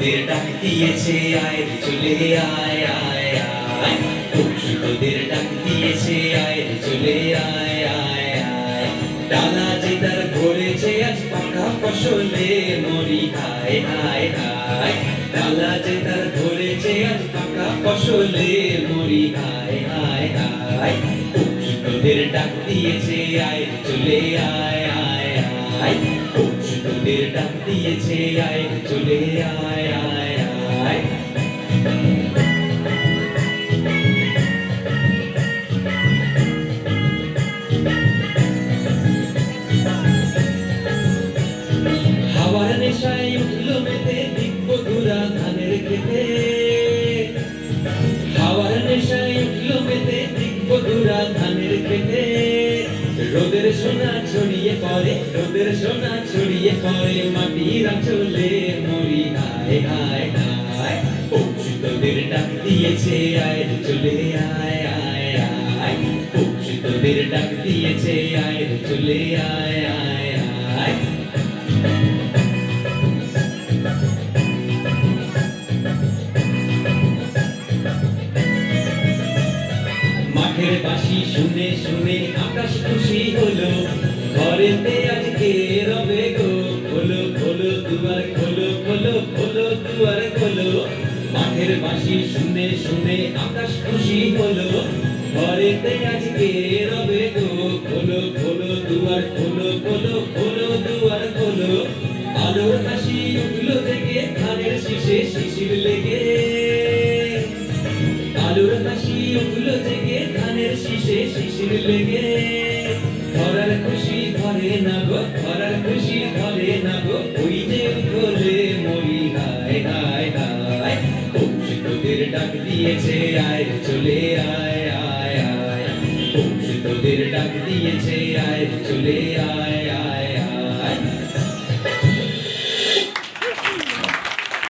তোদের ডাক দিয়েছে আয় রে চলে আয় আয় আয় পশু তোদের ডাক দিয়েছে আয় রে চলে আয় আয় আয় ডালা যে তার ভরেছে আজ পাকা ফসলে মরি হায় হায় হায় ডালা যে তার ভরেছে আজ পাকা ফসলে মরি হায় হায় হায় পশু তোদের ডাক দিয়েছে আয় রে চলে আয় আয় আয় পশু তোদের ডাক দিয়েছে আয় রে চলে আয় আয় আয় হাওয়ার নেশায় উঠলো মেতে দিকবধুরা ধানের খেতে হাওয়ার নেশায় উঠলো মেতে দিকবধুরা ধানের খেতে রোদের সোনা ছড়িয়ে পড়ে রোদের সোনা ছড়িয়ে পড়ে মাটির আঁচলে মরি হায় হায় হায় পশু তোদের ডাক দিয়েছে আয় রে চলে আয় আয় আয় পশু তোদের ডাক দিয়েছে আয় রে চলে আয় আয় আয় মাঠের বাঁশি শুনে শুনে আকাশ খুশি হলো ঘরেতে আজকে রবে গো খোলো খোলো দুয়ার খোলো খোলো খোলো দুয়ার খোলো মাঠের বাঁশি শুনে শুনে আকাশ খুশি হলো ঘরেতে আজকে রবে গো খোলো খোলো দুয়ার খোলো খোলো খোলো দুয়ার খোলো আলোর হাসি উঠলো থেকে ধানের শীষে শিশির লেগে আলোর হাসি উঠলো থেকে ধানের শীষে শিশির লেগে ধরার খুশি ধরে না গো ধরার খুশি ধরে না গো ওই যে উঠলে মরি হায় হায় হায় পশু তোদের ডাক দিয়েছে আয় রে চলে আয় আয় আয় পশু তোদের ডাক দিয়েছে আয় রে চলে আয়